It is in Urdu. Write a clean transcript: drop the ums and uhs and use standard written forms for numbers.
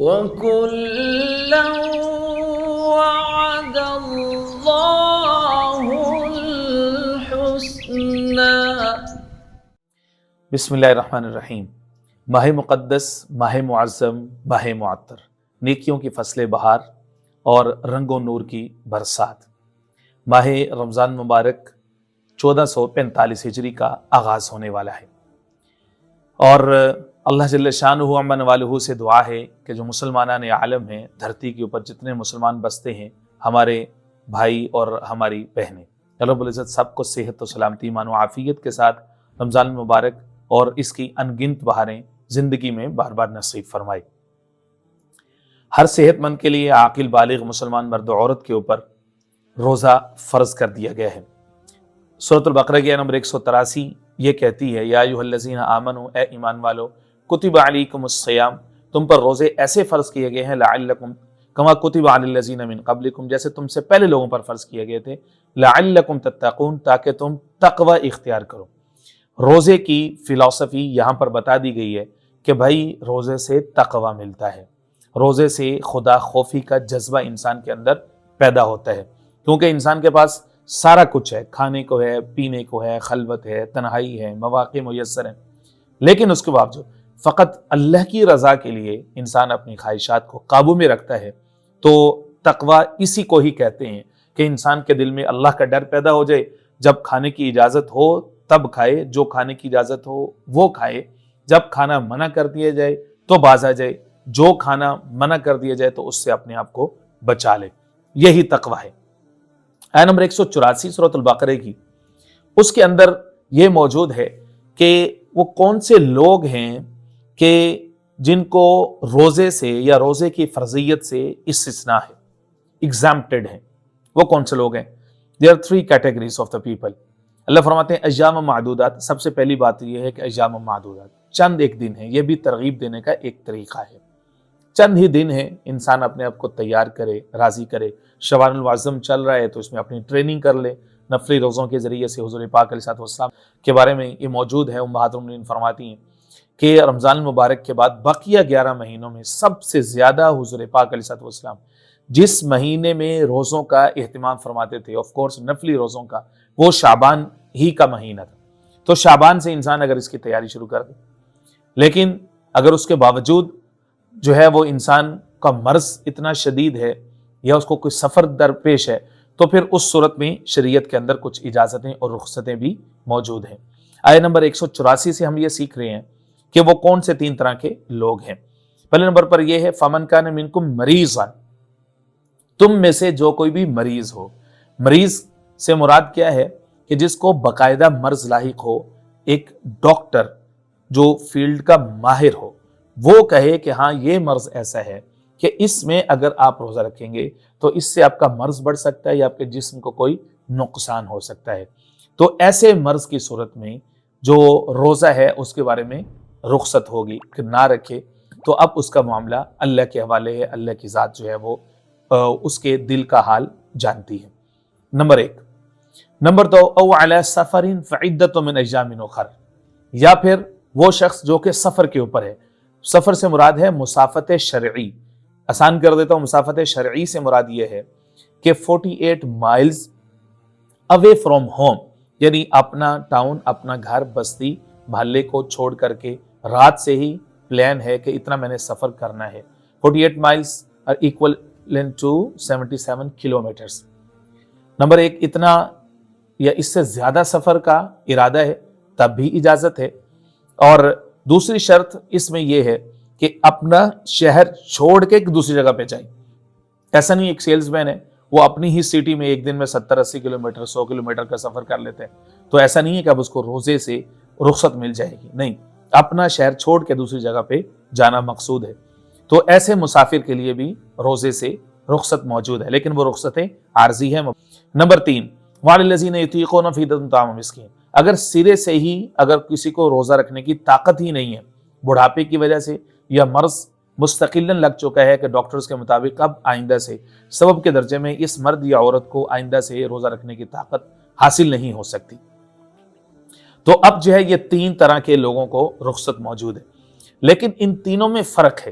وَكُلًّا وَعَدَ اللَّهُ الْحُسْنَى۔ بسم اللہ الرحمن الرحیم۔ ماہ مقدس، ماہ معظم، ماہ معطر، نیکیوں کی فصل بہار اور رنگ و نور کی برسات۔ ماہ رمضان مبارک 1445 ہجری کا آغاز ہونے والا ہے، اور اللہ جل شانہ امن والہ سے دعا ہے کہ جو مسلمانان عالم ہیں، دھرتی کے اوپر جتنے مسلمان بستے ہیں، ہمارے بھائی اور ہماری بہنیں، رب العزت سب کو صحت و سلامتی، ایمان و عافیت کے ساتھ رمضان مبارک اور اس کی انگنت بہاریں زندگی میں بار بار نصیب فرمائے۔ ہر صحت مند کے لیے عاقل بالغ مسلمان مرد و عورت کے اوپر روزہ فرض کر دیا گیا ہے۔ سورۃ البقرہ کی نمبر 183 یہ کہتی ہے، یا ایھا الذین آمنوا، اے ایمان والو، کتب علیکم الصیام، تم پر روزے ایسے فرض کیے گئے ہیں، لعلکم کما کتب علی الذین من قبلکم، جیسے تم سے پہلے لوگوں پر فرض کیے گئے تھے، لعلکم تتقون، تاکہ تم تقوی اختیار کرو۔ روزے کی فلسفی یہاں پر بتا دی گئی ہے کہ بھائی روزے سے تقوی ملتا ہے، روزے سے خدا خوفی کا جذبہ انسان کے اندر پیدا ہوتا ہے، کیونکہ انسان کے پاس سارا کچھ ہے، کھانے کو ہے، پینے کو ہے، خلوت ہے، تنہائی ہے، مواقع میسر ہیں، لیکن اس کے باوجود فقط اللہ کی رضا کے لیے انسان اپنی خواہشات کو قابو میں رکھتا ہے۔ تو تقوی اسی کو ہی کہتے ہیں کہ انسان کے دل میں اللہ کا ڈر پیدا ہو جائے، جب کھانے کی اجازت ہو تب کھائے، جو کھانے کی اجازت ہو وہ کھائے، جب کھانا منع کر دیا جائے تو باز آ جائے، جو کھانا منع کر دیا جائے تو اس سے اپنے آپ کو بچا لے، یہی تقوی ہے۔ آیت نمبر 184 سورۃ البقرہ کی، اس کے اندر یہ موجود ہے کہ وہ کون سے لوگ ہیں کہ جن کو روزے سے یا روزے کی فرضیت سے استثناء ہے، ایگزامپٹڈ ہیں۔ وہ کون سے لوگ ہیں؟ there are 3 categories of the people۔ اللہ فرماتے ہیں ایام معدودات، سب سے پہلی بات یہ ہے کہ ایام معدودات چند ایک دن ہے، یہ بھی ترغیب دینے کا ایک طریقہ ہے۔ چند ہی دن ہے، انسان اپنے آپ کو تیار کرے، راضی کرے۔ شوال المعظم چل رہا ہے تو اس میں اپنی ٹریننگ کر لے، نفلی روزوں کے ذریعے سے۔ حضور پاک علیہ السلام کے بارے میں یہ موجود ہے، امہات المؤمنین فرماتی ہیں کہ رمضان المبارک کے بعد بقیہ 11 مہینوں میں سب سے زیادہ حضور پاک علیہ السلام جس مہینے میں روزوں کا اہتمام فرماتے تھے، آف کورس نفلی روزوں کا، وہ شعبان ہی کا مہینہ تھا۔ تو شعبان سے انسان اگر اس کی تیاری شروع کر دے، لیکن اگر اس کے باوجود جو ہے وہ انسان کا مرض اتنا شدید ہے یا اس کو کوئی سفر درپیش ہے، تو پھر اس صورت میں شریعت کے اندر کچھ اجازتیں اور رخصتیں بھی موجود ہیں۔ آیت نمبر 184 سے ہم یہ سیکھ رہے ہیں کہ وہ کون سے 3 طرح کے لوگ ہیں۔ پہلے نمبر پر یہ ہے فَمَنْ كَانَ مِنْكُمْ مَرِيضًا، تم میں سے جو کوئی بھی مریض ہو۔ مریض سے مراد کیا ہے کہ جس کو باقاعدہ مرض لاحق ہو، ایک ڈاکٹر جو فیلڈ کا ماہر ہو، وہ کہے کہ ہاں یہ مرض ایسا ہے کہ اس میں اگر آپ روزہ رکھیں گے تو اس سے آپ کا مرض بڑھ سکتا ہے یا آپ کے جسم کو کوئی نقصان ہو سکتا ہے، تو ایسے مرض کی صورت میں جو روزہ ہے اس کے بارے میں رخصت ہوگی کہ نہ رکھے۔ تو اب اس کا معاملہ اللہ کے حوالے ہے، اللہ کی ذات جو ہے وہ اس کے دل کا حال جانتی ہے۔ نمبر 1۔ نمبر 2، او علی سفر فعدۃ من ایام اخر، یا پھر وہ شخص جو کہ سفر کے اوپر ہے۔ سفر سے مراد ہے مسافت شرعی، آسان کر دیتا ہوں، مسافت شرعی سے مراد یہ ہے کہ 48 مائلز اوے فرام ہوم، یعنی اپنا ٹاؤن، اپنا گھر، بستی، محلے کو چھوڑ کر کے رات سے ہی پلان ہے کہ اتنا میں نے سفر کرنا ہے۔ 48 miles are equivalent to 77 kilometres. Number 1، اتنا یا اس سے زیادہ سفر کا ارادہ ہے تب بھی اجازت ہے، اور دوسری شرط اس میں یہ ہے کہ اپنا شہر چھوڑ کے ایک دوسری جگہ پہ جائیں۔ ایسا نہیں ایک سیلز مین ہے، وہ اپنی ہی سٹی میں ایک دن میں 70-80 کلومیٹر 100 کلومیٹر کا سفر کر لیتے ہیں، تو ایسا نہیں ہے کہ اب اس کو روزے سے رخصت مل جائے گی، نہیں، اپنا شہر چھوڑ کے دوسری جگہ پہ جانا مقصود ہے۔ تو ایسے مسافر کے لیے بھی روزے سے رخصت موجود ہے، لیکن وہ رخصتیں عارضی ہیں۔ نمبر 3، وَعَلَى الَّذِينَ يُطِيقُونَ فِدْيَةٌ طَعَامُ مِسْكِينٍ، اگر سرے سے ہی اگر کسی کو روزہ رکھنے کی طاقت ہی نہیں ہے، بڑھاپے کی وجہ سے یا مرض مستقلاً لگ چکا ہے کہ ڈاکٹرز کے مطابق اب آئندہ سے سبب کے درجے میں اس مرد یا عورت کو آئندہ سے روزہ رکھنے کی طاقت حاصل نہیں ہو سکتی، تو اب جو ہے یہ 3 طرح کے لوگوں کو رخصت موجود ہے۔ لیکن ان تینوں میں فرق ہے۔